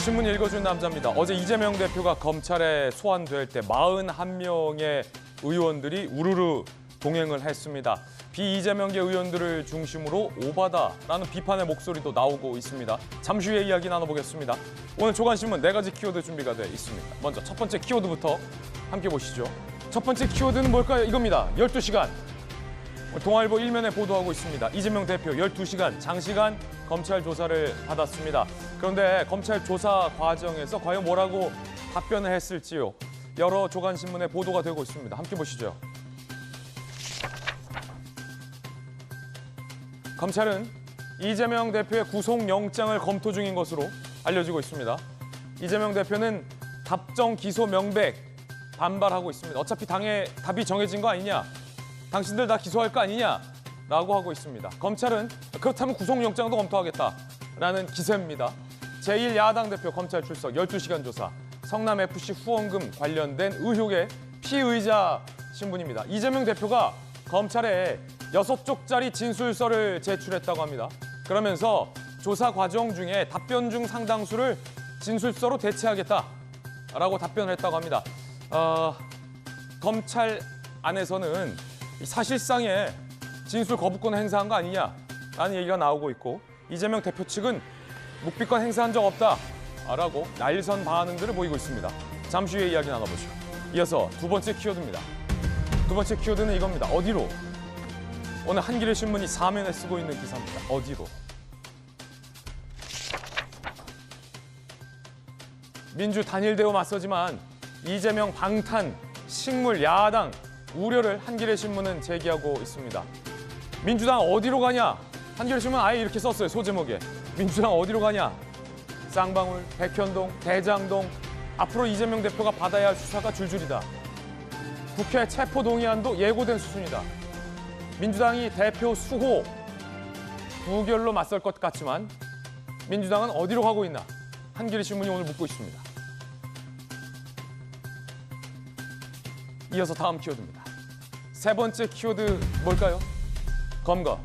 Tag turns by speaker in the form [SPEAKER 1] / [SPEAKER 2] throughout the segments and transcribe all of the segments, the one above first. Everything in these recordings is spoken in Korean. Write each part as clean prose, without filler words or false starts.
[SPEAKER 1] 신문 읽어준 남자입니다. 어제 이재명 대표가 검찰에 소환될 때 41명의 의원들이 우르르 동행을 했습니다. 비이재명계 의원들을 중심으로 오바다라는 비판의 목소리도 나오고 있습니다. 잠시 후에 이야기 나눠보겠습니다. 오늘 조간신문 4가지 키워드 준비가 되어 있습니다. 먼저 첫 번째 키워드부터 함께 보시죠. 첫 번째 키워드는 뭘까요? 이겁니다. 12시간. 동아일보 1면에 보도하고 있습니다. 이재명 대표 12시간 장시간 검찰 조사를 받았습니다. 그런데 검찰 조사 과정에서 과연 뭐라고 답변을 했을지요. 여러 조간신문에 보도가 되고 있습니다. 함께 보시죠. 검찰은 이재명 대표의 구속영장을 검토 중인 것으로 알려지고 있습니다. 이재명 대표는 답정 기소 명백 반발하고 있습니다. 어차피 당의 답이 정해진 거 아니냐? 당신들 다 기소할 거 아니냐라고 하고 있습니다. 검찰은 그렇다면 구속영장도 검토하겠다라는 기세입니다. 제1야당 대표 검찰 출석 12시간 조사, 성남FC 후원금 관련된 의혹의 피의자 신분입니다. 이재명 대표가 검찰에 6쪽짜리 진술서를 제출했다고 합니다. 그러면서 조사 과정 중에 답변 중 상당수를 진술서로 대체하겠다라고 답변을 했다고 합니다. 검찰 안에서는 사실상의 진술 거부권 행사한 거 아니냐라는 얘기가 나오고 있고, 이재명 대표 측은 묵비권 행사한 적 없다라고 날선 반응들을 보이고 있습니다. 잠시 후에 이야기 나눠보죠. 이어서 두 번째 키워드입니다. 두 번째 키워드는 이겁니다. 어디로? 오늘 한겨레 신문이 4면에 쓰고 있는 기사입니다. 어디로? 민주 단일대우 맞서지만 이재명 방탄, 식물, 야당 우려를 한겨레 신문은 제기하고 있습니다. 민주당 어디로 가냐? 한겨레 신문 아예 이렇게 썼어요. 소제목에. 민주당 어디로 가냐? 쌍방울, 백현동, 대장동. 앞으로 이재명 대표가 받아야 할 수사가 줄줄이다. 국회 체포동의안도 예고된 수순이다. 민주당이 대표 수호 부결로 맞설 것 같지만 민주당은 어디로 가고 있나? 한겨레 신문이 오늘 묻고 있습니다. 이어서 다음 키워드입니다. 세 번째 키워드 뭘까요? 검거.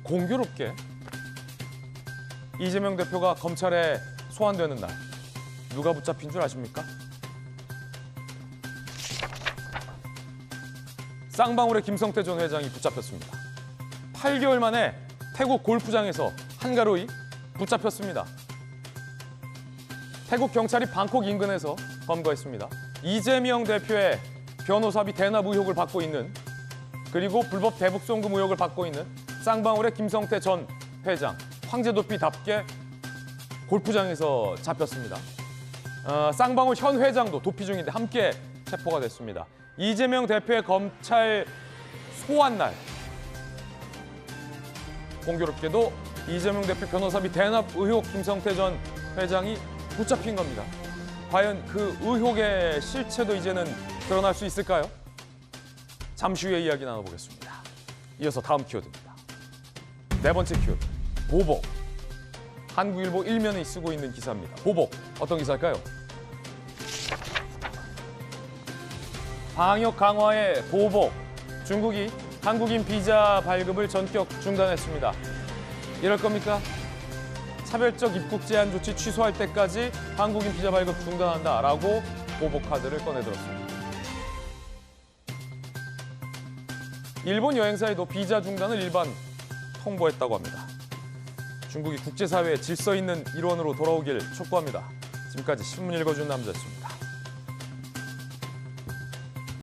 [SPEAKER 1] 공교롭게 이재명 대표가 검찰에 소환되는 날 누가 붙잡힌 줄 아십니까? 쌍방울의 김성태 전 회장이 붙잡혔습니다. 8개월 만에 태국 골프장에서 한가로이 붙잡혔습니다. 태국 경찰이 방콕 인근에서 검거했습니다. 이재명 대표의 변호사비 대납 의혹을 받고 있는, 그리고 불법 대북 송금 의혹을 받고 있는 쌍방울의 김성태 전 회장, 황제도피답게 골프장에서 잡혔습니다. 쌍방울 현 회장도 도피 중인데 함께 체포가 됐습니다. 이재명 대표의 검찰 소환 날, 공교롭게도 이재명 대표 변호사비 대납 의혹 김성태 전 회장이 붙잡힌 겁니다. 과연 그 의혹의 실체도 이제는 드러날 수 있을까요? 잠시 후에 이야기 나눠보겠습니다. 이어서 다음 키워드입니다. 네 번째 키워드, 보복. 한국일보 1면에 쓰고 있는 기사입니다. 보복, 어떤 기사일까요? 방역 강화의 보복. 중국이 한국인 비자 발급을 전격 중단했습니다. 이럴 겁니까? 차별적 입국 제한 조치 취소할 때까지 한국인 비자 발급 중단한다라고 보복 카드를 꺼내들었습니다. 일본 여행사에도 비자 중단을 일반 통보했다고 합니다. 중국이 국제사회의 질서 있는 일원으로 돌아오길 촉구합니다. 지금까지 신문 읽어준 남자였습니다.